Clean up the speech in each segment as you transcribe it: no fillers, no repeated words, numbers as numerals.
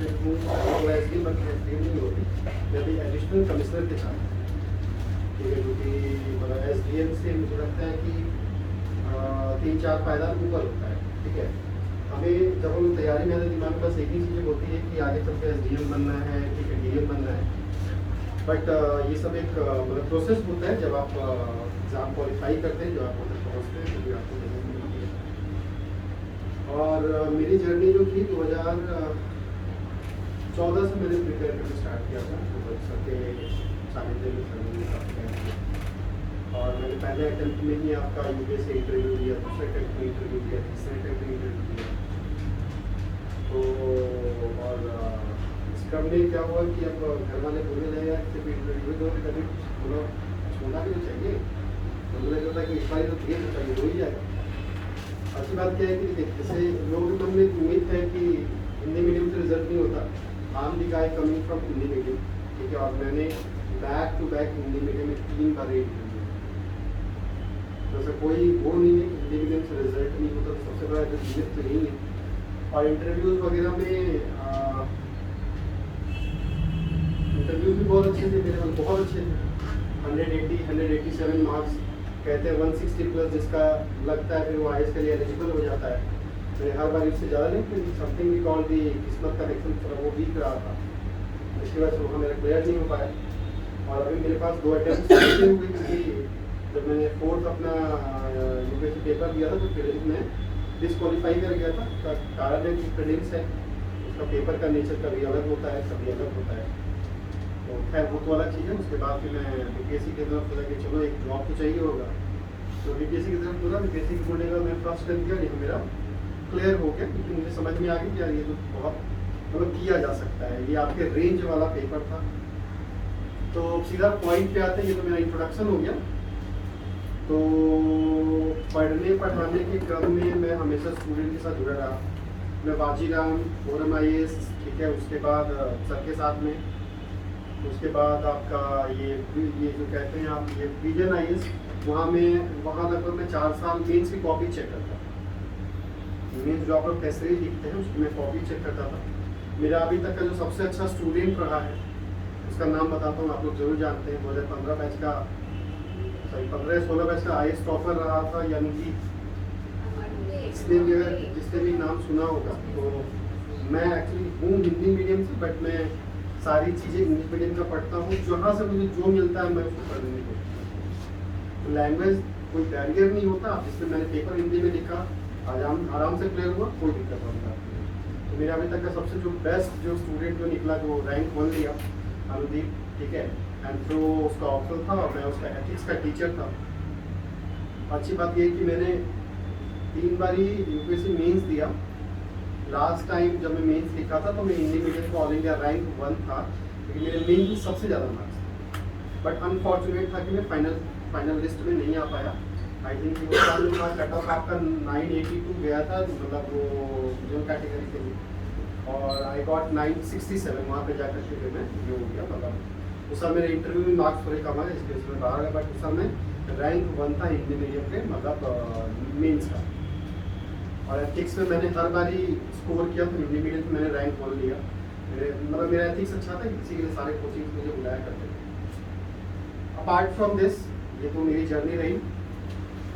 Interested हूँ SDM, बल्कि SDM नहीं होती, मैं भी एडिशनल कमिश्नर के साथ, ठीक है, क्योंकि मतलब एसडीएम से मुझे लगता है कि 3-4 पायदान ऊपर होता है, ठीक है। हमें जब हम तैयारी में दिमाग में बस एक ही चीज़ होती है कि आगे चल के एसडीएम बनना है, ठीक है, डीएम बनना है, बट ये सब एक मतलब प्रोसेस होता है। जब आप एग्ज़ाम क्वालिफाई करते हैं, जो आप उधर पहुँचते हैं, तो भी आपको जगह मिलती है। और मेरी जर्नी जो थी 2014 से मैंने प्रिपेयर करना स्टार्ट किया था, तो सबके सानिध्य में और मैंने पहले अटेम्प्ट में ही आपका यूपीएससी इंटरव्यू दिया, दूसरे अटेम्प्ट में इंटरव्यू दिया, तीसरे अटेम्प्ट में इंटरव्यू दिया। तो और इस क्रम में क्या हुआ कि अब घर वाले बोलने लगे यार सिर्फ इंटरव्यू दो, कभी मतलब छोड़ना भी तो चाहिए, तो मुझे लगता है कि इस बार तो क्लियर होता है, हो ही जाएगा। अच्छी बात क्या है कि जैसे लोगों के मन में उम्मीद है कि हिंदी मीडियम से रिजल्ट नहीं होता, I'm the guy coming from Hindi medium, ठीक है, और मैंने back to back Hindi medium में 3 बार इंटरव्यू, तो ऐसा कोई वो नहीं है हिंदी मीडियम से रिजल्ट नहीं होता, तो सबसे बड़ा मिथ तो यही है। और इंटरव्यूज़ वगैरह में इंटरव्यू भी बहुत अच्छे थे मेरे, बहुत अच्छे थे। 187 मार्क्स कहते हैं, 160 प्लस जिसका लगता है फिर वो आईएएस के लिए एलिजिबल हो जाता है। मैंने हर बार इससे ज़्यादा नहीं, फिर समथिंग वी कॉल दी किस्मत का लेकिन थोड़ा वो वीक रहा था, इसकी वजह से वो मेरा क्लियर नहीं हो पाया। और अभी मेरे पास 2 अटेम्प्ट हुए, क्योंकि जब मैंने 4th अपना यूपीएससी पेपर दिया था तो प्रीलिम्स में डिस्क्वालीफाई कर गया था। उसका कारण है कि प्रीलिम्स है, उसका पेपर का नेचर कभी अलग होता है, कभी अलग होता है, तो खैर वो तो अलग चीज़ है। उसके बाद फिर मैं बीपीएससी की तरफ सोचा कि चलो एक जॉब तो चाहिए होगा, तो बीपीएससी की तरफ बोला, बीपीएससी की बोलने का मैं फर्स्ट कर दिया, लेकिन मेरा क्लियर हो गया, क्योंकि मुझे समझ में आ गई कि यार ये तो बहुत मतलब किया जा सकता है, ये आपके रेंज वाला पेपर था। तो सीधा पॉइंट पे आते हैं, ये तो मेरा इंट्रोडक्शन हो गया। तो पढ़ने पढ़ाने के क्रम में मैं हमेशा स्टूडेंट के साथ जुड़ा रहा, मैं बाजीराम फोरम IAS, ठीक है, उसके बाद सर के साथ में, उसके बाद आपका ये जो कहते हैं आप ये विजन IAS, वहाँ लगभग मैं 4 साल मेंस की कॉपी चेक करता था। मेंस जो आप लोग टेस्ट लिखते हैं उसकी मैं कॉपी चेक करता था। मेरा अभी तक का जो सबसे अच्छा स्टूडेंट रहा है उसका नाम बताता हूँ, आप लोग जरूर जानते हैं, 2015 बैच का 15-16 बैच का IAS टॉपर रहा था, यानी कि जिसने भी नाम सुना होगा। तो मैं एक्चुअली हूँ हिंदी मीडियम से, बट मैं सारी चीज़ें इंग्लिश मीडियम का पढ़ता हूँ, जहाँ से मुझे जो मिलता है मैं उसको पढ़ने की कोशिश करता हूँ। तो लैंग्वेज कोई बैरियर नहीं होता, जिसमें मैंने पेपर हिंदी में लिखा, आराम से क्लियर हुआ, कोई दिक्कत नहीं था। तो मेरा अभी तक का सबसे जो बेस्ट जो स्टूडेंट जो निकला, जो रैंक 1 लिया, अनुदीप, ठीक है, एंड तो उसका ऑप्शन था और मैं उसका एथिक्स का टीचर था। अच्छी बात ये कि मैंने 3 बार ही यूपीएससी मेंस दिया। लास्ट टाइम जब मैं मेंस लिखा था तो मैं हिंदी मीडियम को ऑल इंडिया रैंक 1 था, लेकिन मेरे मेंस में सबसे ज़्यादा मार्क्स थे, बट अनफॉर्चुनेट था कि मैं फाइनल लिस्ट में नहीं आ पाया। आई थिंक वो साल में कट ऑफ आपका 982 गया था, मतलब वो जो कैटेगरी के लिए, और आई गॉट 967, वहाँ पे जाकर के मैं ये हो गया। मतलब उस समय मेरे इंटरव्यू में मार्क्स थोड़े कम आए, इसलिए उसमें बाहर गया, बट उस समय रैंक 1 था हिंदी मीडियम के, मतलब मेंस का। और एथिक्स में मैंने हर बार ही स्कोर किया, तो हिंदी मीडियम में मैंने रैंक 1 लिया। मेरा एथिक्स अच्छा था, किसी के लिए सारे कोचिंग मुझे बुलाया करते थे। अपार्ट फ्रॉम दिस, ये तो मेरी जर्नी रही।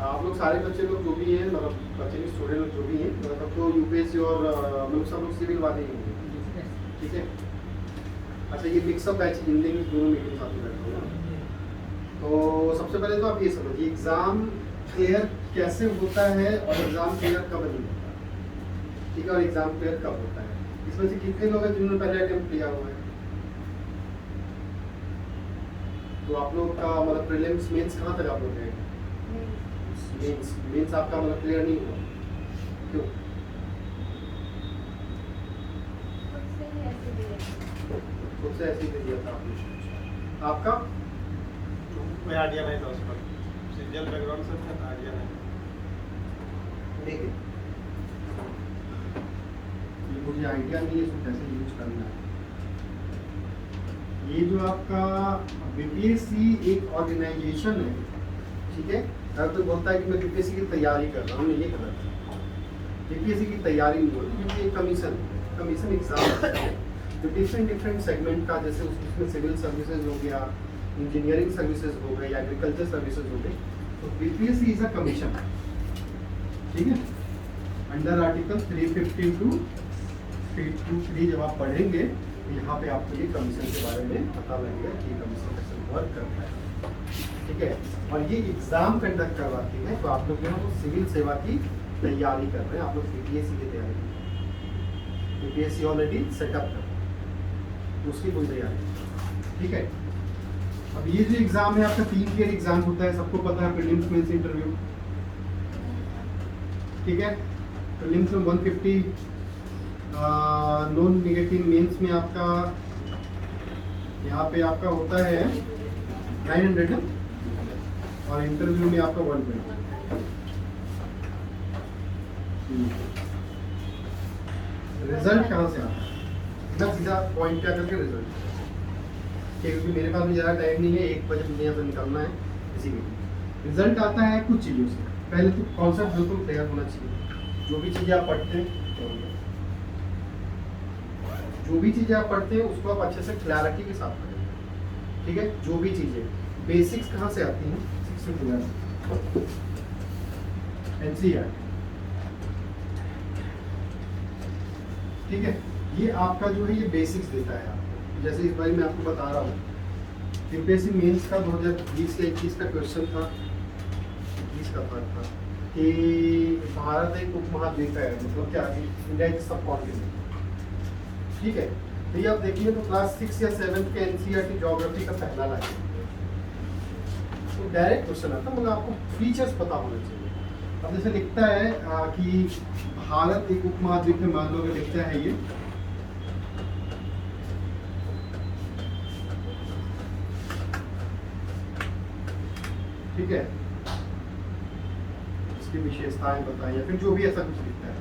आप लोग सारे बच्चे लोग जो भी हैं, मतलब बच्चे के स्टूडेंट लोग जो भी हैं, मतलब तो यूपीएससी और मतलब सब लोग सिविल वाले ही होंगे, ठीक है। अच्छा, ये मिक्सअप बैच हिंदी इंग्लिश दोनों मीडियम साथ में बैठे हो। तो सबसे पहले तो आप ये समझिए एग्ज़ाम क्लियर कैसे होता है और एग्ज़ाम क्लियर कब नहीं होता, ठीक है, और एग्ज़ाम क्लियर कब होता है। इसमें से कितने लोग हैं जिन्होंने पहले अटेम्प्ट किया हुआ है? तो आप लोग का मतलब प्रीलिम्स मेंस कहाँ तक आप लोग गए? मेंस आपका मतलब क्लियर नहीं हुआ, क्यों? खुद से ऐसे ही दिया था आपने? आपका कोई आइडिया नहीं था उस पर, सीरियल बैकग्राउंड से था, आइडिया नहीं। ठीक है, ये मुझे आइडिया नहीं है इसको कैसे यूज करना है। ये जो आपका बीपीएससी एक ऑर्गेनाइजेशन है, ठीक है। अगर कोई बोलता है कि मैं बीपीएससी की तैयारी कर रहा हूँ, ये गलत है। बीपीएससी की तैयारी नहीं होती, क्योंकि एक कमीशन एग्जाम है, तो डिफरेंट डिफरेंट सेगमेंट का, जैसे उसमें सिविल सर्विसेज हो गया, इंजीनियरिंग सर्विसेज हो गए, एग्रीकल्चर सर्विसेज हो गए, तो बीपीएससी इज अ कमीशन, ठीक है। अंडर आर्टिकल 315 टू 323 जब आप पढ़ेंगे तो यहाँ पे आपको ये कमीशन के बारे में पता लगेगा कि ये कमीशन कैसे वर्क करता है, ठीक है। और ये एग्जाम कंडक्ट करवाती है, तो आप लोग जो है वो सिविल सेवा की तैयारी कर रहे हैं, आप लोग बीपीएससी की तैयारी कर रहे हैं, बीपीएससी ऑलरेडी सेटअप कर रहे हैं, उसकी कोई तैयारी, ठीक है। अब ये जो एग्जाम है आपका 3 ईयर एग्जाम होता है, सबको पता है, प्रीलिम्स मेंस इंटरव्यू, ठीक है। प्रीलिम्स में 150, नॉन नेगेटिव, मेंस में आपका यहाँ पे आपका होता है 900 और इंटरव्यू में आपका 120। रिजल्ट कहाँ से आता है, मैं सीधा पॉइंट क्या करके रिजल्ट, क्योंकि मेरे पास में ज़्यादा टाइम नहीं है, 1 बजे मुझे यहाँ से निकलना है, इसीलिए रिजल्ट आता है कुछ चीज़ों से। पहले तो कॉन्सेप्ट बिल्कुल क्लियर होना चाहिए, जो भी चीज़ें आप पढ़ते हैं उसको आप अच्छे से क्लैरिटी के साथ पढ़ें, ठीक है। जो भी चीज़ें बेसिक्स कहाँ से आती हैं, 6 से 12 NCERT, ठीक है। ये आपका जो है ये बेसिक्स देता है आपको, जैसे इस बार मैं आपको बता रहा हूँ, यूपीएससी मेंस का 2020 या 21 का क्वेश्चन था, 20 का था कि भारत एक उपमहाद्वीप है, मतलब क्या है, इंडिया एक सब कॉन्टिनेंट, ठीक है। तो ये आप देखिए तो क्लास 6 या 7 के एनसीईआरटी ज्योग्राफी का पहला लाइन, तो डायरेक्ट क्वेश्चन आता, मतलब आपको फीचर्स पता होने चाहिए। अब जैसे लिखता है कि भारत एक उपमहाद्वीप में, मान लो अगर लिखता है ये, ठीक है, इसकी विशेषताएं बताएं या फिर जो भी ऐसा कुछ लिखता है,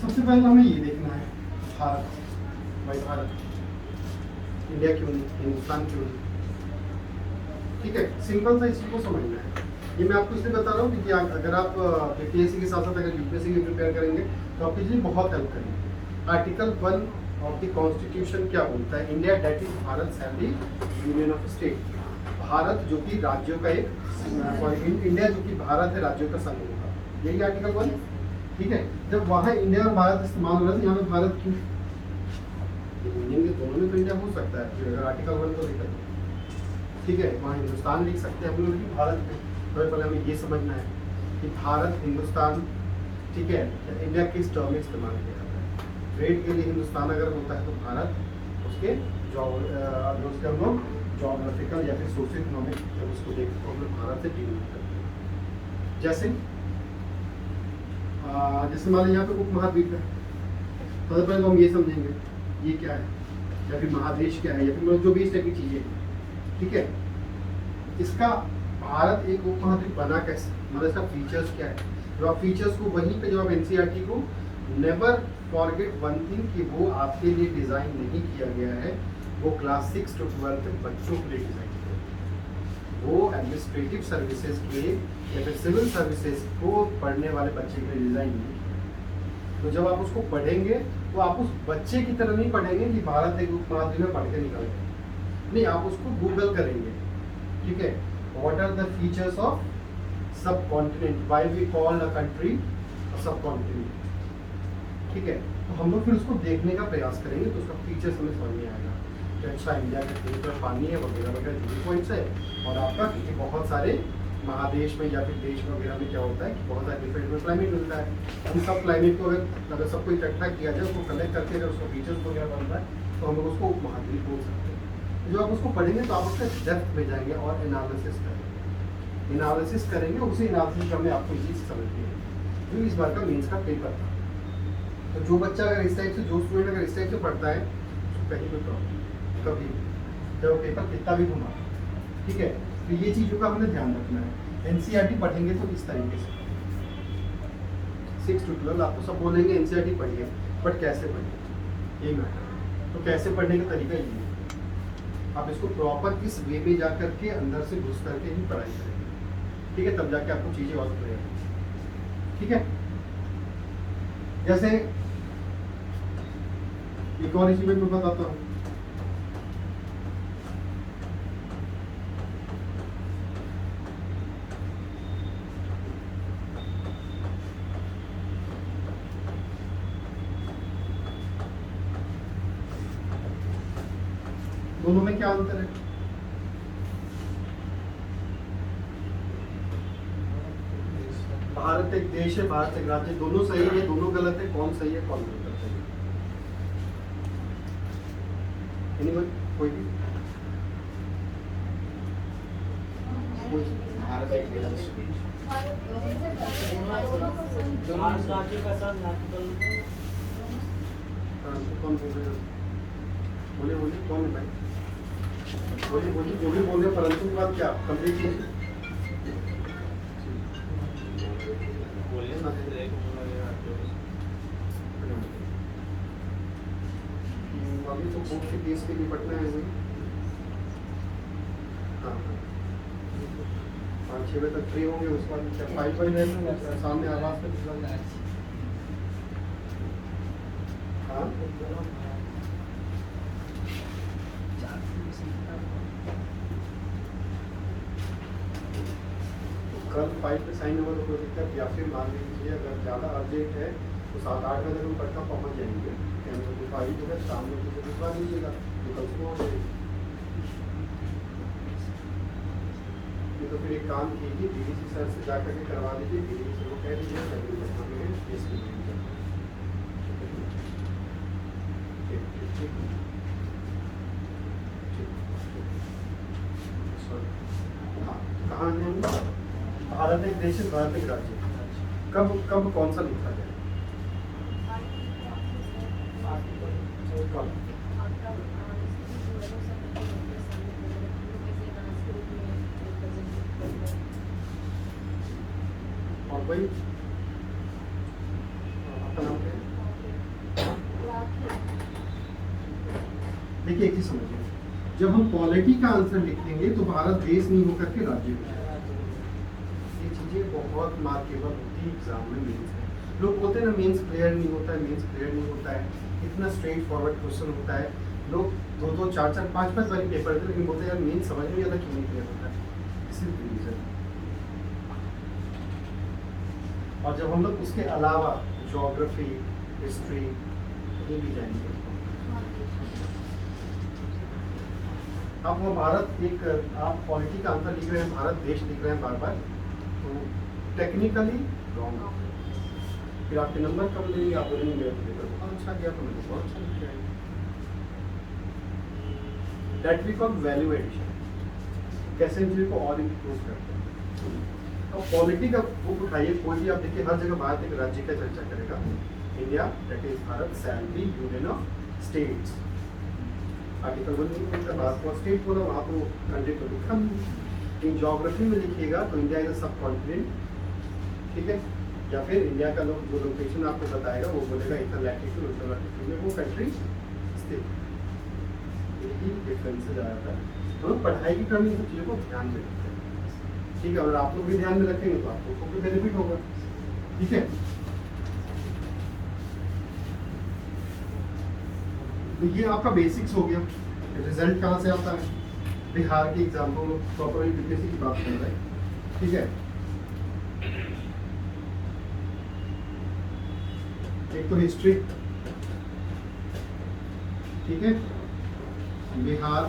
सबसे पहले हमें ये देखना है भारत, भाई भारत, इंडिया क्यों नहीं, हिंदुस्तान क्यों नहीं, ठीक है। सिंपल सा इसी को समझना है। ये मैं आपको इसलिए बता रहा हूँ क्योंकि अगर आप बीपीएससी के साथ साथ अगर यूपीएससी की प्रिपेयर करेंगे तो आपके लिए बहुत हेल्प करेंगे। आर्टिकल 1 ऑफ द कॉन्स्टिट्यूशन क्या बोलता है, India that is Bharat and the union of state, Bharat जो कि राज्यों का एक, सॉरी इंडिया जो कि भारत है राज्यों का संघ होगा, यही आर्टिकल 1, ठीक है। जब वहाँ इंडिया और भारत इस्तेमाल हो रहा है तो यहाँ पे भारत क्यों, यूनियन के दोनों में तो इंडिया हो सकता है, अगर आर्टिकल 1 को देखा, ठीक है। वहाँ हिंदुस्तान लिख सकते हैं हम लोग, लेकिन भारत में तो पहले हमें ये समझना है कि भारत, हिंदुस्तान, ठीक है, इंडिया किस टर्म में इस्तेमाल किया जाता है। ट्रेड के लिए हिंदुस्तान अगर होता है तो भारत, उसके उसके हम लोग जोग्राफिकल या फिर सोशल इकोनॉमिक जब उसको देखते तो हम लोग भारत से डील करते हैं। जैसे जैसे मान लीजिए यहाँ पे उपमहाद्वीप है, तो पहले तो हम ये समझेंगे ये क्या है, या फिर महादेश क्या है, या फिर जो भी इस टाइप की चीज़ें, ठीक है। इसका भारत एक उपमहाद्वीप बना कैसे, मतलब इसका फीचर्स क्या है, जो आप फीचर्स को वहीं पे, जो आप एनसीईआरटी को नेवर फॉरगेट वन थिंग कि वो आपके लिए डिज़ाइन नहीं किया गया है, वो क्लास 6 to 12 के बच्चों के लिए डिज़ाइन किया है, वो एडमिनिस्ट्रेटिव सर्विसेज के या फिर सिविल सर्विसेज को पढ़ने वाले बच्चे के लिए डिज़ाइन नहीं किया है। तो जब आप उसको पढ़ेंगे तो आप उस बच्चे की तरह नहीं पढ़ेंगे कि भारत एक उपमहाद्वीप में पढ़ के निकल गए, नहीं, आप उसको गूगल करेंगे, ठीक है। What are the features of sub continent, why we call a country sub continent, ठीक है। तो हम लोग फिर उसको देखने का प्रयास करेंगे तो उसका फीचर्स हमें समझ में आएगा कि अच्छा इंडिया के कहीं पर पानी है वगैरह वगैरह जो भी पॉइंट्स है, और आपका क्योंकि बहुत सारे महादेश में या फिर देश वगैरह में क्या होता है कि बहुत सारे डिफरेंट में क्लाइमेट मिलता है, उन सब क्लाइमेट को अगर सबको इकट्ठा किया जाए, उसको कलेक्ट करके अगर उसका फीचर्स वगैरह बन रहा है तो हम लोग उसको उपमहाद्वीप बोल सकते हैं। जो आप उसको पढ़ेंगे तो आप उसका डेप्थ में जाएंगे और एनालिसिस करेंगे, उसी एनालिसिस का मैं आपको ये चीज़ समझनी है। जो इस बार का मेंस का पेपर था, तो जो बच्चा अगर इस टाइप से, जो स्टूडेंट अगर इस टाइप से पढ़ता है तो कहीं भी प्रॉब्लम, कभी जब वो पेपर कितना भी घुमा, ठीक है। तो ये चीज़ों का हमें ध्यान रखना है। एनसीईआरटी पढ़ेंगे तो इस तरीके से 6 to 12 आपको सब बोलेंगे एनसीईआरटी पढ़िए, बट कैसे पढ़िए ये मैटर है। तो कैसे पढ़ने का तरीका ये है, आप इसको प्रॉपर किस वे में जा करके अंदर से घुस करके ही पढ़ाई करेंगे, ठीक है, तब जाके आपको चीज़ें और क्लियर, ठीक है। जैसे एक और इसी में मैं बताता हूँ। दोनों में क्या अंतर है? भारत एक देश है, भारत एक राज्य, दोनों सही है, दोनों गलत है, कौन सही है कौन गलत है? Anyone? कोई भी? भारत एक देश भारत राज्य का सब नेशनल कौन बोल रहे हो? बोले बोले कौन है भाई? बोलिए बोलिए, जो भी बोल रहे हैं, परंतु के बाद क्या कंप्लीट कीजिए। बोलिए ना, एक बोला अभी तो कोर्ट के केस के लिए पटना है वही। हाँ हाँ, 5-6 बजे तक फ्री होंगे, उसके बाद क्या फाइल फाइल रहेगा सामने आवाज पे दिखा जाए। हाँ कल फाइल पे साइन होगा तो कोई दिक्कत, या फिर मान लीजिए अगर ज़्यादा अर्जेंट है तो 7-8 बजे हम पटना पहुँच जाएंगे। तो फाइल जो है शाम में मुझे भिजवा दीजिएगा तो कल सुबह हो जाएगी। ये तो फिर एक काम कीजिए, डीडीसी सर से जा करके करवा लीजिए, डीडीसी सर को कह दीजिए सभी पटना में केस की कहाँ है? भारत एक देश है, भारत एक राज्य। कब कब कौन सा लिखा गया? कब? और भाई आपका नाम क्या है? देखिए एक चीज समझिए, जब हम पॉलिटी का आंसर लिखेंगे तो भारत देश नहीं होकर के राज्य हो जाएगा। ये चीजें बहुत मार्केबल होती है एग्जाम में, मेंस में। लोग बोलते हैं ना मेंस क्लियर नहीं होता है, मेंस क्लियर नहीं होता है, इतना स्ट्रेट फॉरवर्ड क्वेश्चन होता है। लोग 2-2, 4-4, 5-5 बारी पेपर देते, लेकिन बोलते हैं यार मेंस समझ में आता क्यों नहीं क्लियर होता है। This is the reason. और जब हम लोग उसके अलावा ज्योग्राफी, हिस्ट्री ये भी जाएंगे। अब वो भारत एक, आप पॉलिटी का आंसर लिख रहे हैं, भारत देश लिख रहे हैं बार बार, तो टेक्निकली रॉन्ग। फिर आपके नंबर कम देंगे, आप बोलेंगे मेरा पेपर बहुत अच्छा गया, तो मैंने बहुत अच्छा लिखा है। That we call value addition. कैसे इन चीज़ों को और इम्प्रूव करते हैं। अब पॉलिटी का बुक उठाइए, कोई भी आप देखिए, हर जगह भारत एक राज्य का चर्चा करेगा। India that is Bharat shall be union of states. Article 1 नहीं कहता भारत को स्टेट बोला, वहाँ तो कंट्री को लिखा नहीं। इन ज्योग्राफी में लिखिएगा तो इंडिया इज अ सब कॉन्टिनेंट, ठीक है। या फिर इंडिया का लोग जो लोकेशन आपको बताएगा वो बोलेगा इतना लैटिट्यूड उतना लैटिट्यूड में वो कंट्री स्थित। यही डिफरेंसेज आ जाता है। तो पढ़ाई की क्रम इन सब चीज़ों को ध्यान में रखते हैं, ठीक है। और आप लोग भी ध्यान में रखेंगे तो आपको भी बेनिफिट होगा, ठीक है। तो ये आपका बेसिक्स हो गया। रिजल्ट कहाँ से आता है? बिहार के एग्जाम को प्रॉपर यूपीएससी की बात कर रहे हैं, ठीक है। एक तो हिस्ट्री, ठीक है, बिहार,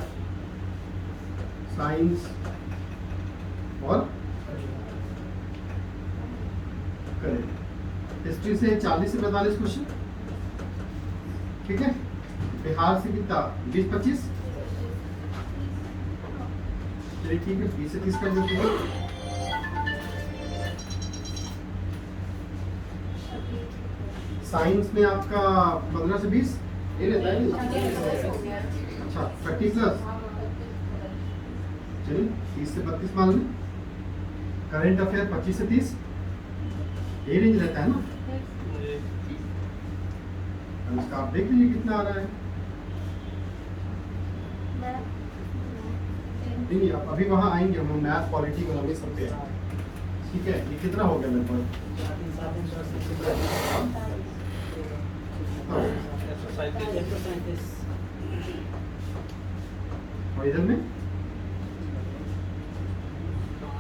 साइंस और करेंट। हिस्ट्री से 40 से 45 क्वेश्चन, ठीक है। बिहार से कितना 20-25, चलिए ठीक है 20 से 30 कर देते हैं। साइंस में आपका 15 से 20 ये रहता है। अच्छा 30+, चलिए 30 से 32 मान लें। करंट अफेयर 25 से 30 ये रेंज रहता है ना। इसका आप देख लीजिए कितना आ रहा है। नहीं आप अभी वहाँ आएंगे, हम मैथ पॉलिटी इकोनॉमी सब पे ठीक है। ये कितना हो गया लगभग 137 137 और इधर में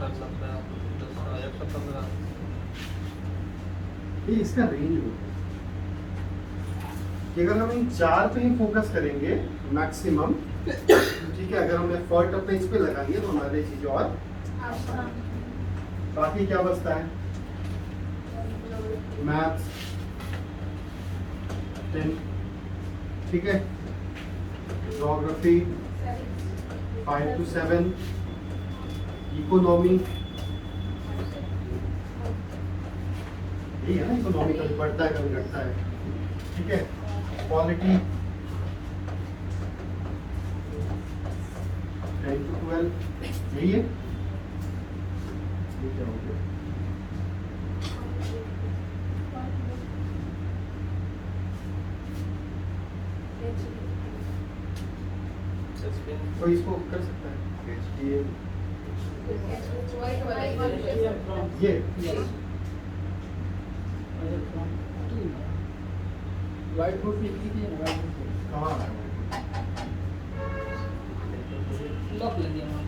कर सकते हैं आप 115 ये इसका रेंज होता है कि अगर हम इन 4 पे ही फोकस करेंगे मैक्सिमम, ठीक है, अगर हम एफर्ट अपने इस पे लगाएंगे तो हमारे चीज और बाकी क्या बचता है, मैथ्स 10, ठीक है, ज्योग्राफी 5 to 7, इकोनॉमी, यही है ना, इकोनॉमी कभी बढ़ता है कभी घटता है, ठीक है, पॉलिटी 10 to 12, यही है, ये क्या हो गया, कोई इसको कर सकता है, ये व्हाइट बोर्ड पे लिख दीजिए ना, व्हाइट बोर्ड कहाँ है? पे लॉक लग गया वहाँ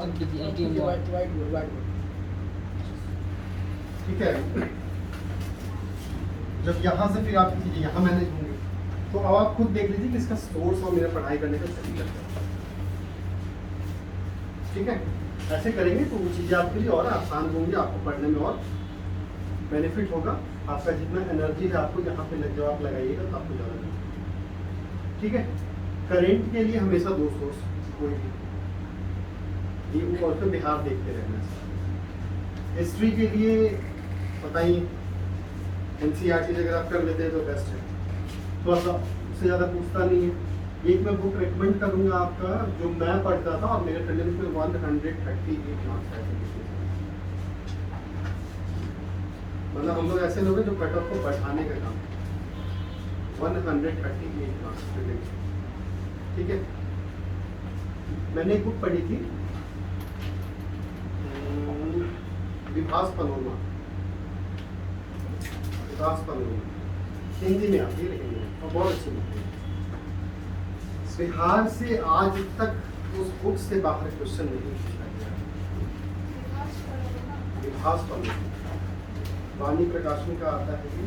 अब दीजिए एटीएम व्हाइट बोर्ड ठीक है, जब यहाँ से फिर आपकी चीजें यहाँ मैनेज होंगी तो अब आप खुद देख लीजिए कि इसका सोर्स और मेरा पढ़ाई करने का तरीका क्या है। ठीक है, ऐसे करेंगे तो वो चीज़ें आपके लिए और आसान होंगी, आपको पढ़ने में और बेनिफिट होगा। आपका जितना एनर्जी है आपको यहाँ पे जब आप लगाइएगा तो आपको ज़्यादा मिलेगा। ठीक है, करेंट के लिए हमेशा 2 सोर्स कोई भी, ये और फिर बिहार देखते रहना है। हिस्ट्री के लिए बताइए, NCERT अगर आप कर लेते हैं तो बेस्ट है, थोड़ा सा उससे ज़्यादा पूछता नहीं है। एक मैं बुक रेकमेंड करूँगा आपका, जो मैं पढ़ता था और मेरे प्रीलिम्स में 138 मार्क्स आए थे। मतलब हम लोग ऐसे लोग हैं जो कट ऑफ को बढ़ाने का काम, 138 मार्क्स प्रीलिम्स। ठीक है, मैंने एक बुक पढ़ी थी विभास पनोरमा, हिंदी में आती है लेकिन और बहुत अच्छी बुक है। बिहार से आज तक उस बुक से बाहर क्वेश्चन नहीं पूछा गया। विभास पनोरमा वाणी प्रकाशन का आता है, कि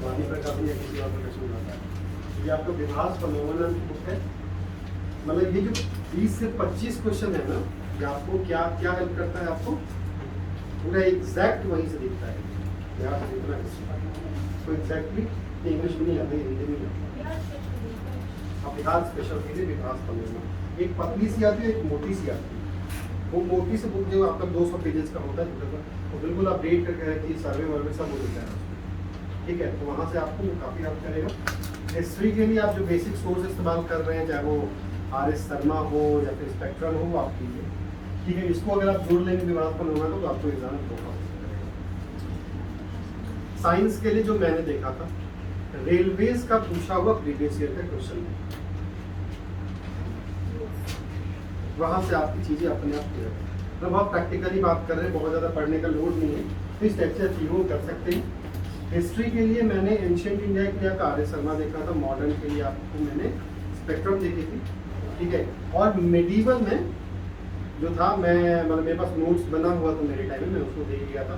वाणी प्रकाशन या किसी और प्रकाशन का आता है। ये आपका विभास पनोरमा की बुक है। मतलब ये जो 20 से 25 क्वेश्चन है ना, ये आपको क्या क्या हेल्प करता है, आपको पूरा एग्जैक्ट वहीं से दिखता है। तो एग्जैक्टली इंग्लिश में नहीं आती, हिंदी में नहीं आती। अब बिहार स्पेशल के लिए विकास पनोरमा, एक पतली सी आती है, एक मोटी सी आती है। वो मोटी से बुक जो आपका 200 पेजेस का होता है, वो बिल्कुल आप रेड करके रखिए, सर्वे वर्वे सब हो जाता है। ठीक है, तो वहाँ से आपको काफ़ी हेल्प करेगा। हिस्ट्री के लिए आप जो बेसिक सोर्स इस्तेमाल कर रहे हैं, चाहे वो RS शर्मा हो या फिर स्पेक्ट्रल हो, आप कीजिए। ठीक है, इसको अगर आप जोड़ लेंगे विभास पनोरमा तो आपको एग्जाम होगा। साइंस के लिए जो मैंने देखा था, रेलवेज का पूछा हुआ प्रीवियस ईयर का क्वेश्चन है, वहां से आपकी चीजें अपने आप क्लियर है। मतलब आप प्रैक्टिकली बात कर रहे हैं, बहुत ज्यादा पढ़ने का लोड नहीं है, तो इस टाइप से चीजों कर सकते हैं। हिस्ट्री के लिए मैंने एंशिएंट इंडिया के लिए आपका RS शर्मा देखा था, मॉडर्न के लिए आपको मैंने स्पेक्ट्रम देखी थी। ठीक है, और मेडिवल में जो था, मैं मतलब मेरे पास नोट्स बना हुआ था मेरे टाइम में, मैं उसको देख लिया था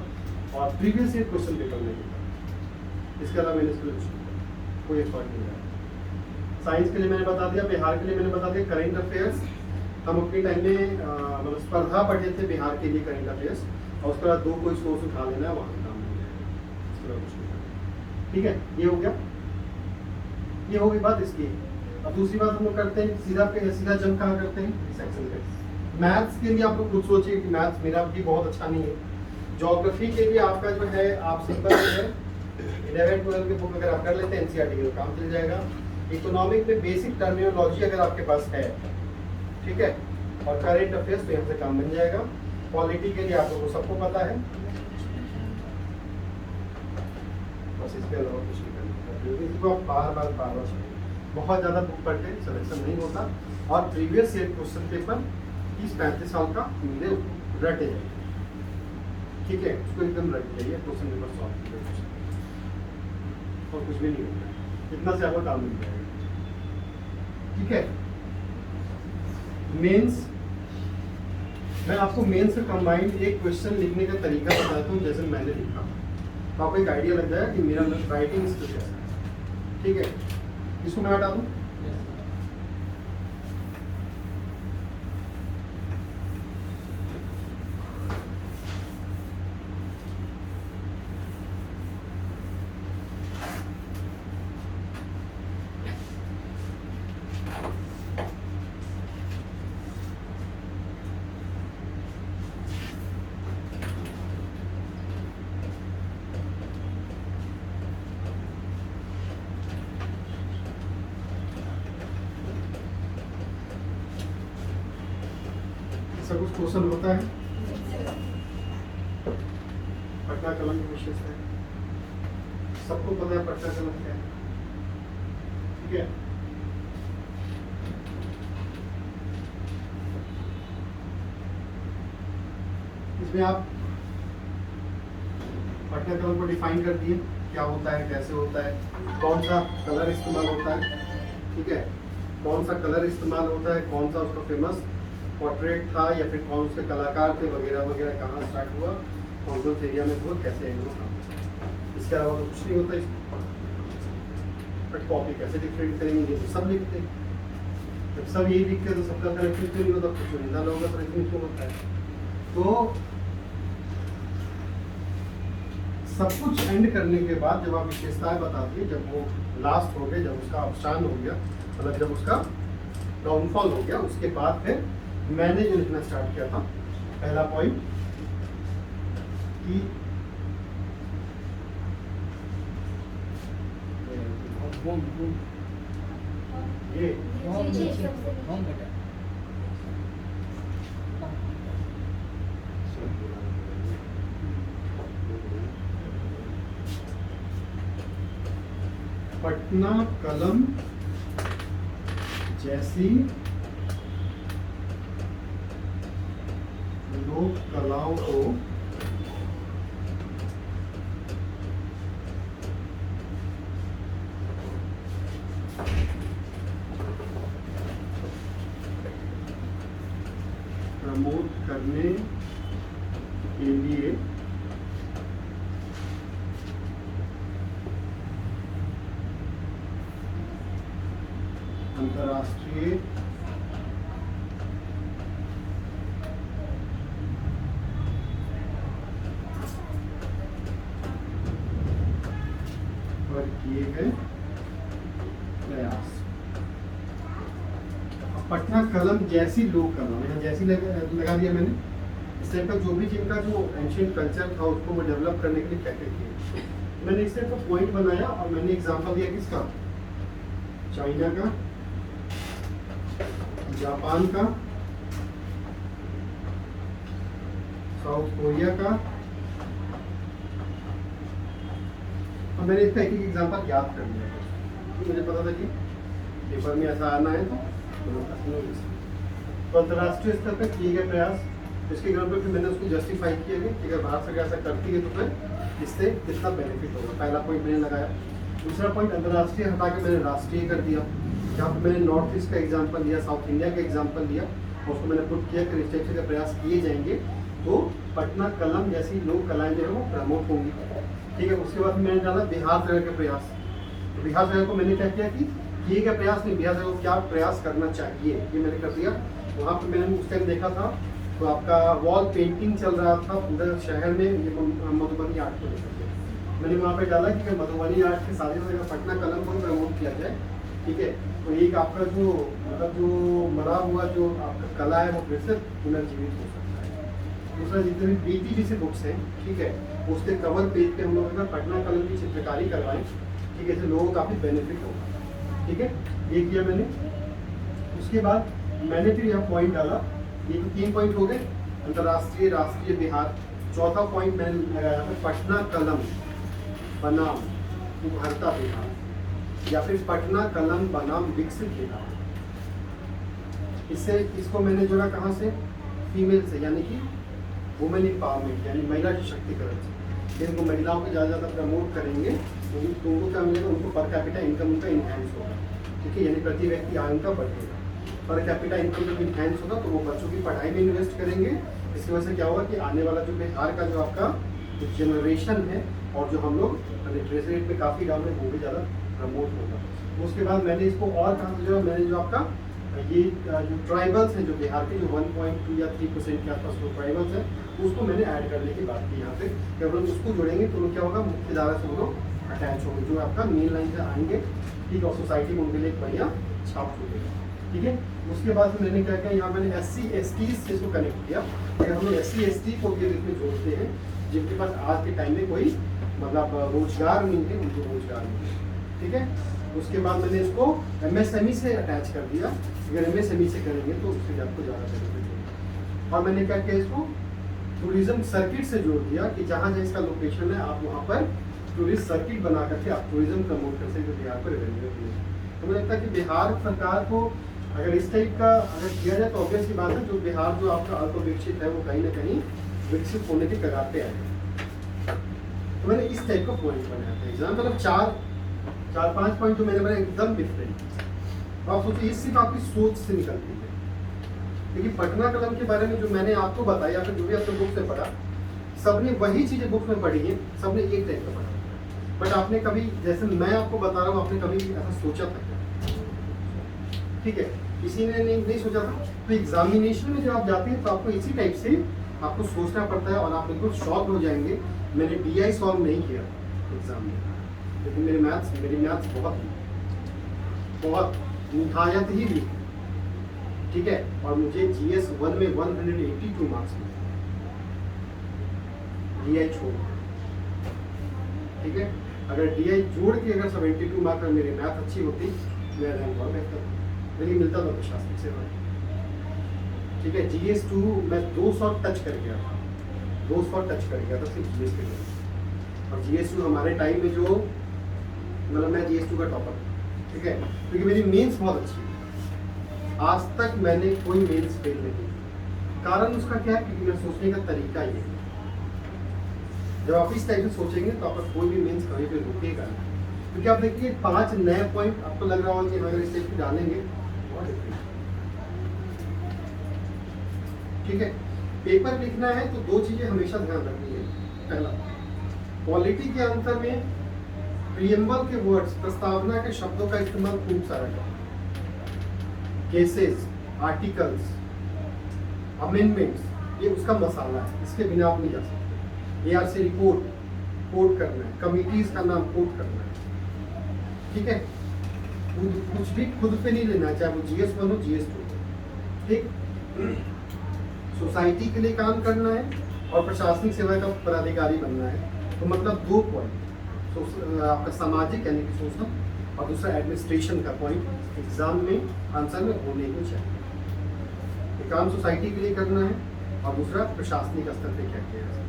और प्रीवियस ईयर क्वेश्चन पेपर में देखा। इसके अलावा मैंने इसके लिए कोई एफर्ट नहीं लगा। साइंस के लिए मैंने बता दिया, बिहार के लिए मैंने बता दिया। करेंट अफेयर्स हम अपने टाइम में मतलब स्पर्धा पढ़े थे बिहार के लिए करेंट अफेयर्स, और उसके बाद 2 कोई सोर्स उठा लेना है, वहाँ काम मिल जाएगा, इसके बाद कुछ नहीं करना। ठीक है, ये हो गया, ये हो गई बात इसकी। अब दूसरी बात हम लोग करते हैं, सीधा जंप कहाँ करते हैं, सेक्शन पे। मैथ्स के लिए आप लोग खुद सोचिए कि मैथ्स मेरा भी बहुत अच्छा नहीं है। ज्योग्राफी के लिए आपका जो है, आप सिंपल है 11-12 की बुक अगर आप कर लेते हैं NCERT का काम चल जाएगा। इकोनॉमिक में बेसिक टर्मिनोलॉजी अगर आपके पास है, ठीक है, और करेंट अफेयर्स पे हमसे काम बन जाएगा। पॉलिटी के लिए आप लोगों को सबको पता है, बस इसके अलावा कुछ नहीं करना, इसको आप बार बार बहुत ज़्यादा बुक पढ़ते हैं, सिलेक्शन नहीं होता। और प्रीवियस ईयर क्वेश्चन पेपर 30-35 साल का मिले रटे जाए। ठीक है, उसको एकदम रख जाइए, क्वेश्चन पेपर सॉल्व कीजिए और कुछ भी नहीं होगा, इतना से आपको काम मिल जाएगा। ठीक है, मेंस मैं आपको मेंस से कंबाइंड एक क्वेश्चन लिखने का तरीका बताता हूँ जैसे मैंने लिखा, तो आपको एक आइडिया लग जाएगा कि मेरा राइटिंग स्किल कैसा है। ठीक है, इसको मैं हटा दूँ। ऐसा कुछ क्वेश्चन होता है, पटना कलम की विशेषता है, सबको पता है पटना कलम क्या है। ठीक है, इसमें आप पटना कलम को डिफाइन कर दिए, क्या होता है, कैसे होता है, कौन सा कलर इस्तेमाल होता है। ठीक है, कौन सा कलर इस्तेमाल होता है, कौन सा उसका फेमस पोर्ट्रेट था या फिर कौन से कलाकार थे वगैरह वगैरह, कहाँ स्टार्ट हुआ, कौन कौन से एरिया में हुआ, कैसे एंड हुआ। इसके अलावा तो कुछ नहीं होता इसमें। बट कॉपी कैसे डिफरेंट करेंगे, ये तो सब लिखते हैं, जब सब यही लिखते हैं तो सबका कनेक्शन क्यों नहीं होता, कुछ चुनिंदा लोगों का कनेक्शन क्यों होता है। तो सब कुछ एंड करने के बाद जब आप विशेषताएं बताती है, जब वो लास्ट हो गए, जब उसका अवसान हो गया, मतलब जब उसका डाउनफॉल हो गया, उसके बाद फिर मैंने जो लिखना स्टार्ट किया था, पहला पॉइंट कि बूम बूम ये होम नीचे होम बेटा पटना कलम जैसी लोक कलाओं को प्रमोट करने के लिए अंतर्राष्ट्रीय पर किए गए प्रयास। पटना कलम जैसी लोक कला, यहाँ जैसी लगा दिया मैंने। इस टाइप का जो भी जिनका जो एंशियंट कल्चर था उसको वो डेवलप करने के लिए क्या क्या किए, मैंने इस टाइप का पॉइंट बनाया और मैंने एग्जांपल दिया किसका, चाइना का, जापान का, साउथ कोरिया का, और मैंने इसका एक एक एग्जांपल याद कर लिया क्योंकि मुझे पता था कि पेपर में ऐसा आना है। तो अंतर्राष्ट्रीय स्तर पर किए गए प्रयास, इसके ग्राउंड पर फिर मैंने उसको जस्टिफाई किया कि अगर भारत सरकार ऐसा करती है तो फिर इससे कितना बेनिफिट होगा। पहला पॉइंट मैंने लगाया। दूसरा पॉइंट अंतर्राष्ट्रीय हटा के मैंने राष्ट्रीय कर दिया, जहाँ पर मैंने नॉर्थ ईस्ट का एग्जाम्पल दिया, साउथ इंडिया का एग्जाम्पल दिया, और उसको मैंने पुट किया कि इस टाइप से प्रयास किए जाएंगे तो पटना कलम जैसी लोक कलाएं जो है वो प्रमोट होंगी। ठीक है, उसके बाद मैंने डाला बिहार सरकार के प्रयास। तो बिहार सरकार को मैंने क्या किया कि किए गए प्रयास नहीं, बिहार सरकार को क्या प्रयास करना चाहिए ये मैंने कर दिया। वहाँ पर मैंने उस टाइम देखा था तो आपका वॉल पेंटिंग चल रहा था पूरे शहर में, ये मधुबनी आर्ट को लेकर के मैंने वहाँ पे डाला कि मधुबनी आर्ट के साथ ही पटना कलम को प्रमोट किया जाए। ठीक है, तो एक आपका जो मतलब जो मरा हुआ जो आपका कला है वो फिर से पुनर्जीवित हो सकता है। दूसरा जितने भी बीटीबी से बुक्स हैं, ठीक है, उसके कवर पेज पे हम लोग अगर पटना कलम की चित्रकारी करवाएं, ठीक है, इससे लोगों को काफ़ी बेनिफिट होगा। ठीक है, ये किया मैंने। उसके बाद मैंने फिर यहाँ पॉइंट डाला, ये तो 3 पॉइंट हो गए, अंतर्राष्ट्रीय, राष्ट्रीय, बिहार। चौथा पॉइंट मैंने लगाया है पटना कलम बनाम उभरता बिहार, या फिर पटना कलम बनाम विकसित बिहार। इससे इसको मैंने जोड़ा कहाँ से, फीमेल से, यानी कि वुमेन एम्पावरमेंट यानी महिला सशक्तिकरण से। जिनको महिलाओं को ज़्यादा प्रमोट करेंगे तो उनको क्या मिलेगा, उनको पर कैपिटा इनकम उनका इन्हेंस होगा, ठीक है, यानी प्रति व्यक्ति आय उनका बढ़ेगा। पर कैपिटा इनकम जब इन्हेंस होगा तो वो बच्चों की पढ़ाई में इन्वेस्ट करेंगे। इसकी वजह से क्या होगा कि आने वाला जो बिहार का जो आपका जनरेशन है और जो हम लोग लिटरेसी रेट में काफ़ी डाउन है वो भी ज़्यादा प्रमोट होगा। उसके बाद मैंने इसको और कहा, जो मैंने जो आपका ये जो ट्राइबल्स हैं जो बिहार के जो 1.2 या 3% के आसपास जो ट्राइबल्स हैं उसको मैंने ऐड करने की बात की यहाँ पे। जब हम लोग उसको जोड़ेंगे तो क्या होगा, मुख्य धारा से वो लोग अटैच होंगे, जो आपका मेन लाइन से आएंगे, ठीक है, और सोसाइटी में उनके लिए एक बढ़िया छाप छूटेगा, ठीक है। उसके बाद मैंने क्या किया, यहाँ मैंने SC/ST से इसको कनेक्ट किया। अगर हम लोग SC/ST को भी इसमें जोड़ते हैं जिनके पास आज के टाइम में कोई मतलब रोजगार नहीं है, उनको रोजगार नहीं है, ठीक है। उसके बाद मैंने इसको MSME से अटैच कर दिया। अगर MSME से करेंगे तो उससे आपको ज़्यादा बेनिफिट होगा। और मैंने क्या किया, इसको टूरिज्म सर्किट से जोड़ दिया कि जहाँ जहाँ इसका लोकेशन है आप वहाँ पर टूरिस्ट सर्किट बना करके आप टूरिज्म प्रमोट कर सकते हो, बिहार पर रेवेन्यू मिले। तो मुझे लगता है कि बिहार सरकार को अगर इस टाइप का अगर किया जाए तो ऑब्वियस की बात है, जो बिहार जो आपका अल्प विकसित है वो कहीं ना कहीं विकसित होने के कगार पे आएगा। तो मैंने इस टाइप का पॉइंट बनाया था एग्जाम, मतलब चार पांच पॉइंट जो मैंने बनाया एकदम डिफरेंट। आप सोचिए ये सिर्फ आपकी सोच से निकलती है, क्योंकि पटना कलम के बारे में जो मैंने आपको बताया या फिर जो भी आपने बुक से पढ़ा, सबने वही चीजें बुक में पढ़ी है, सबने एक टाइप का पढ़ा। बट आपने कभी, जैसे मैं आपको बता रहा हूँ, आपने कभी ऐसा सोचा था क्या? ठीक है, किसी ने नहीं सोचा था। तो एग्जामिनेशन में जब आप जाते हैं तो आपको इसी टाइप से आपको सोचना पड़ता है और आप बिल्कुल शॉक हो जाएंगे। मैंने DI सॉल्व नहीं किया एग्जाम में, लेकिन मेरी मैथ्स बहुत निहायत ही वीक, ठीक है। और मुझे GS 1 में 182 मार्क्स मिले, DI छोड़, ठीक है। अगर DI जोड़ के अगर 72 मार्क्स में मेरी मैथ अच्छी होती मेरा रैंक और बेहतर, लेकिन मिलता था प्रशासनिक सेवा, ठीक है। GS 2 मैं 200 टच कर गया था, 200 टच कर गया था सिर्फ GS के लिए। और GS 2 हमारे टाइम में जो मतलब मैं GS 2 का टॉपर, ठीक है, क्योंकि मेरी मेंस बहुत अच्छी है। आज तक मैंने कोई मेंस फेल नहीं की। कारण उसका क्या है, क्योंकि मेरा सोचने का तरीका ये है। जब आप इस टाइप से सोचेंगे तो आपका कोई भी मेंस कहीं पे रुकेगा नहीं। क्योंकि आप देखिए 5 नए पॉइंट आपको लग रहा होगा कि अगर इस टाइप से डालेंगे बहुत डिफरेंट, ठीक है। पेपर लिखना है तो 2 चीजें हमेशा ध्यान रखनी है। पहला, पॉलिटी के अंतर में प्रीएम्बल के वर्ड्स, प्रस्तावना के शब्दों का इस्तेमाल खूब सारा करें। केसेस, आर्टिकल्स, अमेंडमेंट्स, ये उसका मसाला है, इसके बिना आप नहीं जा सकते। ARC रिपोर्ट कोट करना है, कमिटीज का नाम कोट करना है, ठीक है। कुछ भी खुद पे नहीं लेना है, चाहे वो GS 1 हो GS 2 हो, ठीक। सोसाइटी के लिए काम करना है और प्रशासनिक सेवा का पदाधिकारी बनना है। तो मतलब 2 पॉइंट, आपका सामाजिक यानी कि सोशल, और दूसरा एडमिनिस्ट्रेशन का पॉइंट एग्जाम में आंसर में होने को चाहिए। एक काम सोसाइटी के लिए करना है और दूसरा प्रशासनिक स्तर पे क्या किया जाए।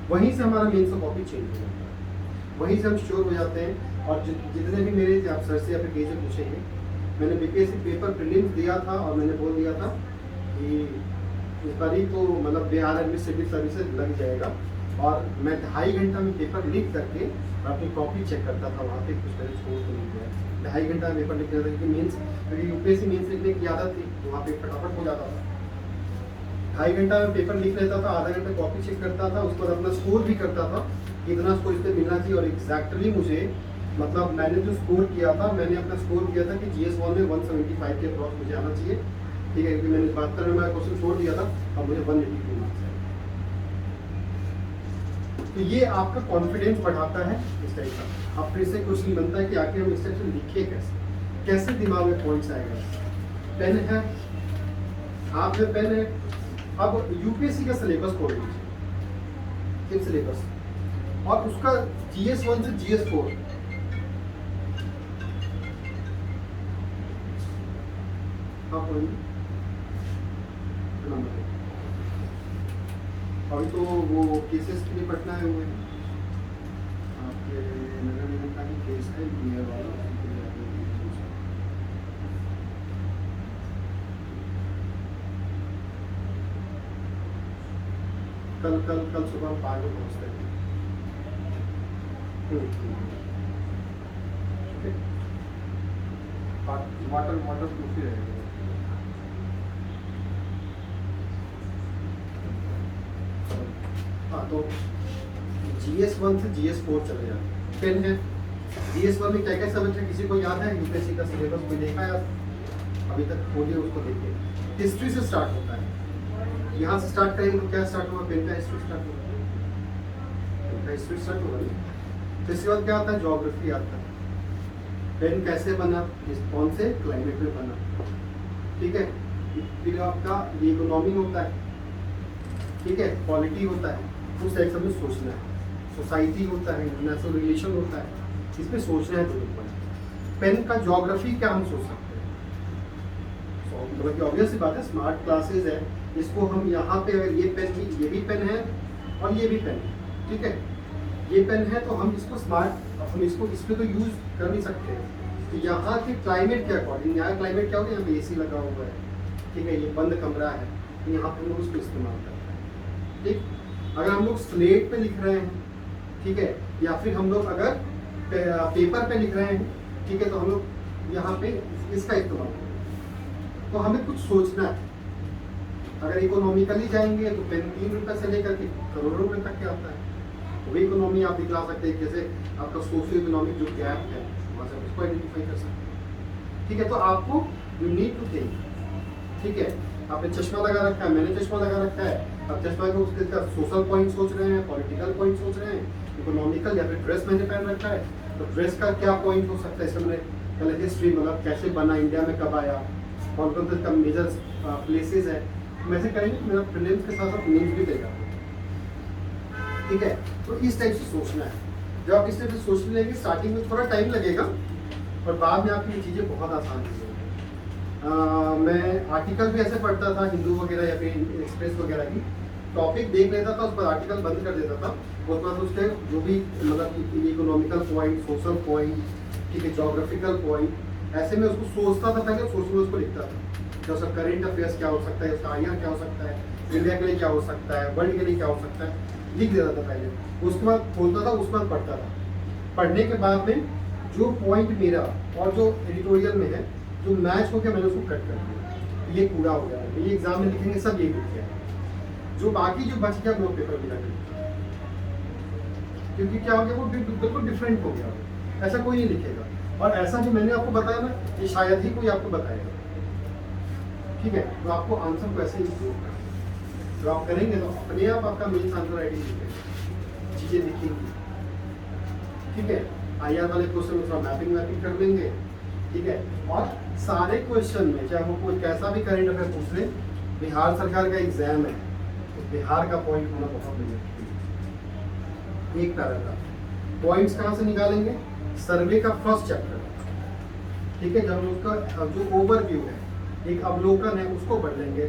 वहीं से हमारा मेन सा कॉपी चेंज हो जाता है, वहीं से हम श्योर हो जाते हैं। और जितने भी मेरे आप सर से या फिर कहीं से पूछेंगे, मैंने BPSC पेपर प्रीलिम्स दिया था और मैंने बोल दिया था कि इस बार ही तो मतलब बिहार एडमिनिस्ट्रेटिव सर्विसेज लग जाएगा। और मैं 2.5 घंटा में पेपर लिख करके अपनी कॉपी चेक करता था, वहाँ पे कुछ मैंने छोड़ तो नहीं दिया। 2.5 घंटा में पेपर लिख रहा था, क्योंकि मेंस, क्योंकि UPSC मेंस लिखने की आदत थी तो वहाँ पे फटाफट हो जाता था। 2.5 घंटा में पेपर लिख लेता था, आधा घंटा कॉपी चेक करता था, उसके बाद अपना स्कोर भी करता था, कितना स्कोर इस पर मिलना चाहिए। और एग्जैक्टली मुझे मतलब मैंने जो स्कोर किया था, मैंने अपना स्कोर किया था कि GS 1 में 175 के अप्रॉक्स मुझे आना चाहिए, ठीक है, क्योंकि मैंने 72 नंबर का क्वेश्चन छोड़ दिया था और मुझे 182 मार्क्स आए। तो ये आपका कॉन्फिडेंस बढ़ाता है इस टाइप का। अब फिर से क्वेश्चन बनता है कि आखिर हम इस टाइप से लिखे कैसे दिमाग में पॉइंट्स आएगा। पेन है, हाथ में पेन है। अब UPSC का सिलेबस खोल लीजिए, सिलेबस, और उसका GS 1 से GS 4 अभी तो वो केसेस के लिए पटना है हुए हैं आपके नगर निगम का ही केस है इंजीनियर वाला। कल सुबह हम 5 बजे पहुँचते हैं। ठीक है, वाटर प्रूफ ही रहेगा। हाँ तो GS1 से GS4 चले जाते हैं। पेन है GS1 में क्या क्या सब्जेक्ट है, किसी को याद है? यूपीएससी का सिलेबस कोई देखा है अभी तक? खोलिए उसको, देखिए। हिस्ट्री से स्टार्ट होता है, यहाँ से स्टार्ट करेंगे तो क्या स्टार्ट होगा? पेन का हिस्ट्री स्टार्ट होगा, पेन का हिस्ट्री स्टार्ट होगा नहीं। तो इसके बाद क्या आता है? ज्योग्राफी आता है। पेन कैसे बना, कौन से क्लाइमेट में बना, ठीक है। फिर आपका इकोनॉमी होता है, ठीक है, पॉलिटी होता है, उस सेक्शन में सोचना है। सोसाइटी होता है, इंटरनेशनल रिलेशन होता है, इसमें सोचना है तो पॉइंट। पेन का ज्योग्राफी क्या हम सोच सकते हैं? मतलब कि ऑब्वियस सी बात है, स्मार्ट क्लासेस है, इसको हम यहाँ पे अगर ये भी पेन है और ये भी पेन है, ठीक है, ये पेन है तो हम इसको हम इसको इस पे तो यूज कर नहीं सकते। तो यहाँ के क्लाइमेट के अकॉर्डिंग, यहाँ क्लाइमेट क्या होगा? यहाँ पे AC लगा हुआ है, ठीक है, ये बंद कमरा है, तो यहाँ पे हम लोग उसको इस्तेमाल करते हैं, ठीक। अगर हम लोग स्लेट पे लिख रहे हैं, ठीक है, या फिर हम लोग अगर पेपर पे लिख रहे हैं, ठीक है, तो हम लोग यहाँ पे इसका इस्तेमाल करें। तो हमें कुछ सोचना है। अगर इकोनॉमिकली जाएंगे तो पेन 3 रुपये से लेकर के करोड़ों रुपये तक के आता है। वही इकोनॉमी आप दिखला सकते हैं, जैसे आपका सोशियो इकोनॉमिक जो गैप है वहाँ से उसको आइडेंटिफाई कर सकते हैं, ठीक है। तो आपको यू नीड टू थिंक, ठीक है। आपने चश्मा लगा रखा है, मैंने चश्मा लगा रखा है, अब चश्मा को उसके सोशल पॉइंट सोच रहे हैं, पॉलिटिकल पॉइंट सोच रहे हैं, इकोनॉमिकल, या फिर ड्रेस मैंने पहन रखा है तो ड्रेस का क्या पॉइंट हो सकता है? इसका मैंने पहले हिस्ट्री, मतलब कैसे बना, इंडिया में कब आया, कौन कौन से इसका मेजर प्लेसेस है, वैसे करेंगे। मेरा प्रीलिम्स के साथ साथ मेंस भी देगा, ठीक है। तो इस टाइप से सोचना है। जब आप इस टाइप से सोचने लगेंगे, स्टार्टिंग में थोड़ा टाइम लगेगा और बाद में आपकी ये चीज़ें बहुत आसान हो जाएंगी। मैं आर्टिकल भी ऐसे पढ़ता था, हिंदू वगैरह या फिर एक्सप्रेस वगैरह की, टॉपिक देख लेता था, उस पर आर्टिकल बंद कर देता था, उसके बाद उसके जो भी मतलब इकोनॉमिकल पॉइंट, सोशल पॉइंट, ठीक है, जोग्राफिकल पॉइंट, ऐसे में उसको सोचता था, पहले सोच में उसको लिखता था कि उसका करेंट अफेयर्स क्या हो सकता है, उसका IR क्या हो सकता है, इंडिया के लिए क्या हो सकता है, वर्ल्ड के लिए क्या हो सकता है, लिख देता था पहले। उसके बाद खोलता था, उसके बाद पढ़ता था। पढ़ने के बाद में जो पॉइंट मेरा और जो एडिटोरियल में है जो मैच हो गया, मैंने उसको कट कर दिया, ये पूरा हो गया। ये एग्जाम में लिखेंगे सब ये लिख गया, जो बाकी जो बच गया वो पेपर मिला कर, क्योंकि क्या हो गया, वो बिल्कुल डिफरेंट हो गया, ऐसा कोई नहीं लिखेगा। और ऐसा जो मैंने आपको बताया ना, ये शायद ही कोई आपको बताएगा, ठीक है। तो आपको आंसर को ऐसे इम्प्रूव करना, जो आप करेंगे तो अपने आप आपका मेन आंसर राइटिंग लिखेगा, चीज़ें लिखेंगी, ठीक है। IR वाले क्वेश्चन में थोड़ा मैपिंग कर लेंगे, ठीक है। और सारे क्वेश्चन में चाहे वो कोई कैसा भी करेंट अफेयर पूछ ले, बिहार सरकार का एग्जाम है तो बिहार का पॉइंट होना बहुत जरूरी है। एक पैराग्राफ पॉइंट्स कहाँ से निकालेंगे? सर्वे का फर्स्ट चैप्टर, ठीक है, जब उसका जो ओवरव्यू है, एक अवलोकन है, उसको पढ़ लेंगे,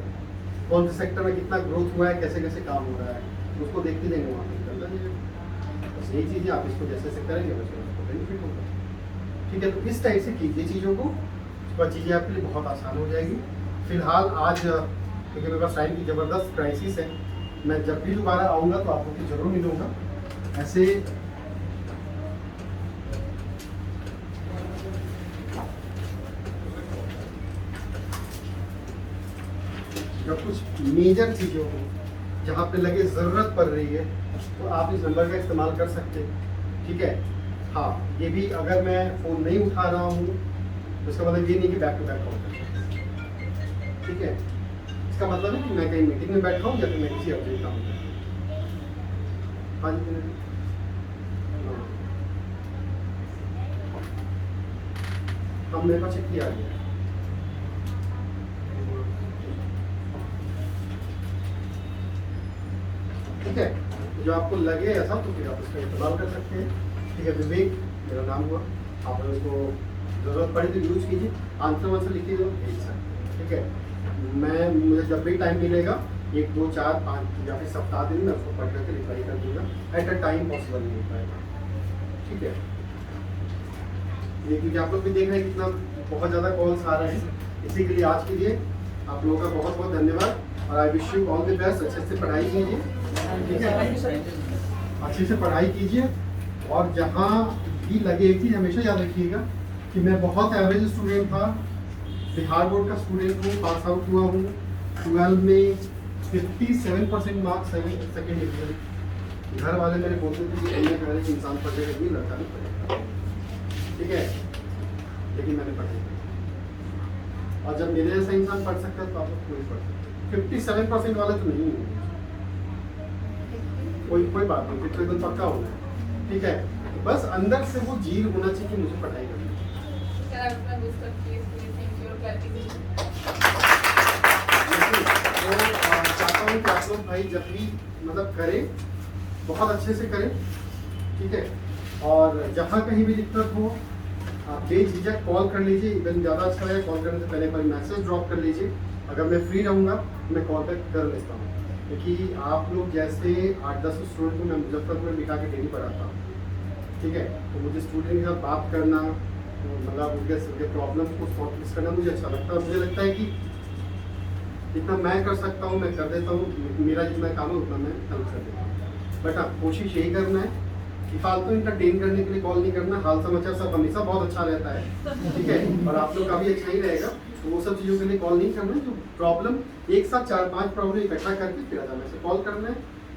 कौन से सेक्टर में कितना ग्रोथ हुआ है, कैसे कैसे काम हो रहा है, उसको देखते देंगे, वहाँ पे कर लेंगे। बस यही चीज़ है, आप इसको जैसे जैसे करेंगे वैसे आपको बेनिफिट होगा, ठीक है। तो इस टाइप से कीजिए चीज़ों को, उसके बाद चीज़ें आपके लिए बहुत आसान हो जाएगी। फिलहाल आज क्योंकि मेरे पास टाइम की ज़बरदस्त क्राइसिस है, मैं जब भी दोबारा आऊँगा तो आपको ज़रूर मिलूँगा। ऐसे जब कुछ मेजर चीज़ों को जहाँ पे लगे ज़रूरत पड़ रही है तो आप इस नंबर का इस्तेमाल कर सकते हैं, ठीक है। हाँ, ये भी अगर मैं फ़ोन नहीं उठा रहा हूँ तो इसका मतलब ये नहीं कि बैक टू बैक कॉल कर, ठीक है। इसका मतलब है कि मैं कहीं मीटिंग में बैठा हूँ या फिर मैं किसी अपडेट काम कर रहा हूँ। हाँ जी, हाँ, मेरे पास चिट्ठी आ गया, ठीक है। जो आपको लगे ऐसा तो फिर आप इसका इस्तेमाल कर सकते हैं, ठीक है। विवेक मेरा नाम हुआ, आपने उसको ज़रूरत पड़ी तो यूज कीजिए, आंसर वांसर लिखिएगा, भेज सकते हैं, ठीक है। मुझे जब भी टाइम मिलेगा 1, 2, 4, 5 या फिर सप्ताह दिन में उसको पढ़ करके रिप्लाई कर दूँगा, एट अ टाइम पॉसिबल नहीं हो पाएगा, ठीक है। ये क्योंकि आप लोग भी देख रहे हैं कितना बहुत ज़्यादा कॉल्स आ रहे हैं, इसी के लिए आज के लिए आप लोगों का बहुत बहुत धन्यवाद और I wish you all the best. अच्छे से पढ़ाई कीजिए। ठीक है, अच्छे से पढ़ाई कीजिए। और जहाँ भी लगे, एक चीज़ हमेशा याद रखिएगा कि मैं बहुत एवरेज स्टूडेंट था, बिहार बोर्ड का स्टूडेंट हूँ, पास आउट हुआ हूँ 12 में 57% मार्क्स, सेकेंड डिवीजन। घर वाले मेरे बोलते थे कि कहीं ना कहीं इंसान पढ़ेगा, नहीं लड़का नहीं पढ़ेगा, ठीक है, लेकिन मैंने पढ़ाई की। और जब मेरे जैसा इंसान पढ़ सकता है तो आप लोग कोई पढ़ सकते। 57% वाला तो नहीं है, कोई बात नहीं, फिर तो एकदम पक्का होना है, ठीक है। तो बस अंदर से वो जील होना चाहिए कि मुझे पढ़ाई करनी है। चाहता हूँ कि आप लोग भाई जब भी मतलब करें, बहुत अच्छे से करें, ठीक है। और जहाँ कहीं भी दिक्कत हो आप बेझिझक कॉल कर लीजिए। इवन ज़्यादा अच्छा है, कॉल करने से पहले एक बार मैसेज ड्रॉप कर लीजिए। अगर मैं फ्री रहूँगा मैं कॉल बैक कर लेता हूँ, क्योंकि आप लोग जैसे 8-10 स्टूडेंट को मैं मुजफ्फरपुर में बिठा के डेली पढ़ाता हूँ, ठीक है। तो मुझे स्टूडेंट के साथ बात करना, मतलब उनके प्रॉब्लम्स को सॉल्व करना मुझे अच्छा लगता है। मुझे लगता है कि जितना मैं कर सकता हूँ मैं कर देता हूँ, मेरा जितना काम है उतना मैं हेल्प कर देता हूँ। बट हाँ, कोशिश यही करना है कि फालतू इंटरटेन करने के लिए कॉल नहीं करना। हाल समाचार सब हमेशा बहुत अच्छा रहता है, ठीक है, और आप लोग का भी अच्छा ही रहेगा। तो वो सब चीज़ों के लिए कॉल नहीं करना है। जो प्रॉब्लम एक साथ 4-5 प्रॉब्लम इकट्ठा करके फिर आराम से कॉल करना है,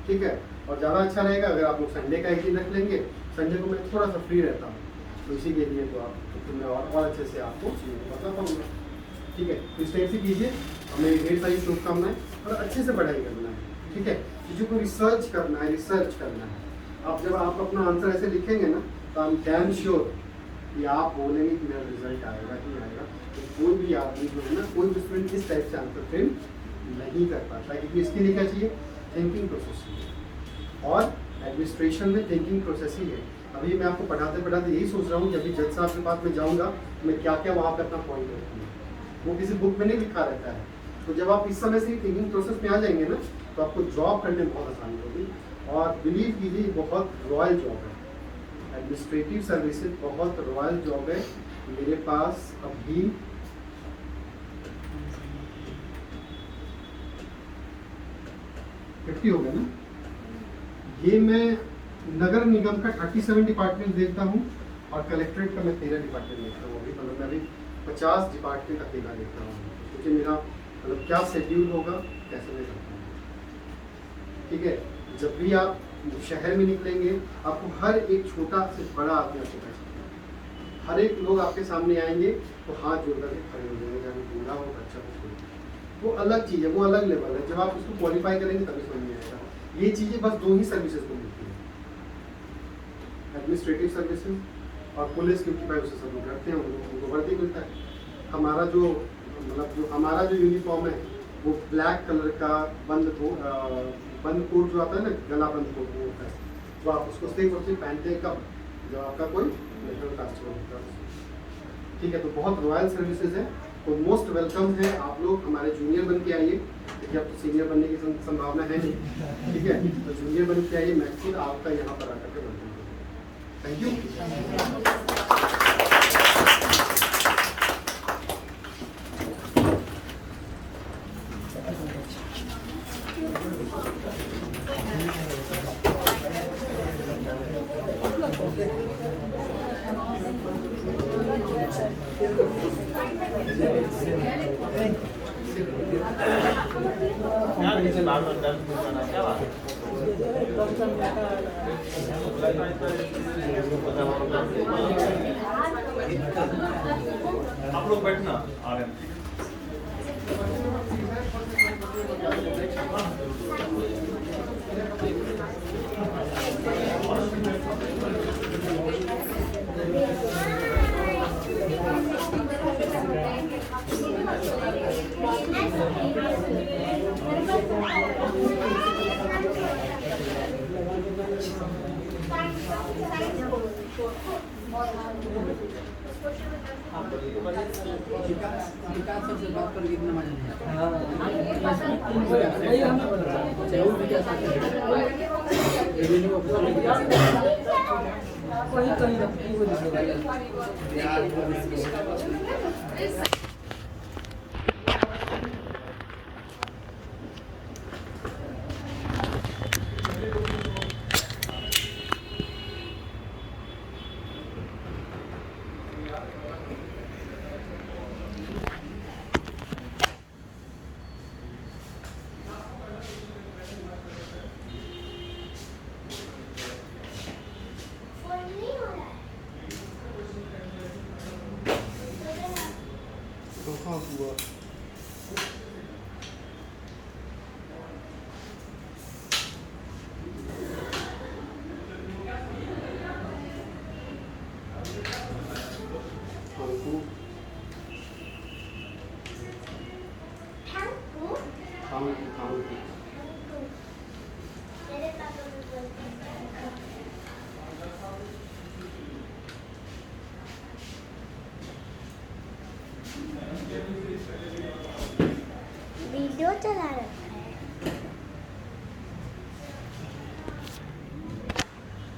ठीक है। और ज़्यादा अच्छा रहेगा अगर आप लोग संडे का एक दिन रख लेंगे। संडे को मैं थोड़ा सा फ्री रहता हूँ, तो इसी के लिए तो मैं और अच्छे से आपको बता पाऊँगा, ठीक है। तो इस टाइप से कीजिए, हमें ढेर सारी शुभकामनाएं और अच्छे से पढ़ाई करना है, ठीक है। चीज़ों को रिसर्च करना है, रिसर्च करना है। अब जब आप अपना आंसर ऐसे लिखेंगे ना तो आई एम डैम श्योर कि आप बोलेंगे कि मेरा रिजल्ट आएगा कि नहीं आएगा। तो कोई भी आदमी जो है ना, कोई भी स्टूडेंट इस टाइप से आंसर फ्रेम नहीं कर पाता, क्योंकि इसके लिए क्या चाहिए, थिंकिंग प्रोसेस चाहिए। और एडमिनिस्ट्रेशन में थिंकिंग प्रोसेस ही है। अभी मैं आपको पढ़ाते पढ़ाते यही सोच रहा हूँ कि अभी जज साहब के पास में जाऊँगा मैं क्या क्या वहाँ पे अपना पॉइंट रखूँगा, वो किसी बुक में नहीं लिखा रहता है। तो जब आप इस समय से थिंकिंग प्रोसेस में आ जाएंगे ना तो आपको जॉब करने में बहुत आसानी होगी। और बिलीव कीजिए बहुत रॉयल जॉब है, एडमिनिस्ट्रेटिव सर्विसेज बहुत रॉयल जॉब है। मेरे पास अभी 50 हो गया ना, ये मैं नगर निगम का 37 डिपार्टमेंट देखता हूँ और कलेक्ट्रेट का मैं 13 डिपार्टमेंट देखता हूँ। अभी मतलब मैं अभी 50 डिपार्टमेंट अकेला देखता हूँ, क्योंकि मेरा मतलब क्या शेड्यूल होगा कैसे मैं करता हूँ, ठीक है। जब भी आप शहर में निकलेंगे आपको हर एक छोटा से बड़ा आदमी आपको पहचानेगा। हर एक लोग आपके सामने आएंगे तो हाथ जोड़ करके खड़े हो जाएंगे, चाहे बूढ़ा हो बच्चा हो कोई। वो अलग चीज़ है, वो अलग लेवल है। जब आप उसको क्वालिफाई करेंगे तभी समझ में आएगा। ये चीज़ें बस 2 ही सर्विसेज को मिलती है, एडमिनिस्ट्रेटिव सर्विसेज और पुलिस, क्योंकि भाई उससे सब लोग करते हैं, उनको वर्दी मिलता है। हमारा जो मतलब जो हमारा जो यूनिफॉर्म है वो ब्लैक कलर का बंद कोट जो आता है ना, गला बंद कोट वो होता है, तो आप उसको सिर्फ और सिर्फ पहनते हैं कब, जब आपका कोई नेशनल फेस्टिवल होता है, ठीक है। तो बहुत रॉयल सर्विसेज है, तो मोस्ट वेलकम है। आप लोग हमारे जूनियर बन के आइए, क्योंकि अब तो सीनियर बनने की संभावना है नहीं, ठीक है। तो जूनियर बन के आइए, मैं खुद आपका यहाँ पर आकर के वेलकम करूँगा। Thank you. आप लोग बैठना आ रहे हैं। विकास सबसे बात करके इतना मजा नहीं आता। वही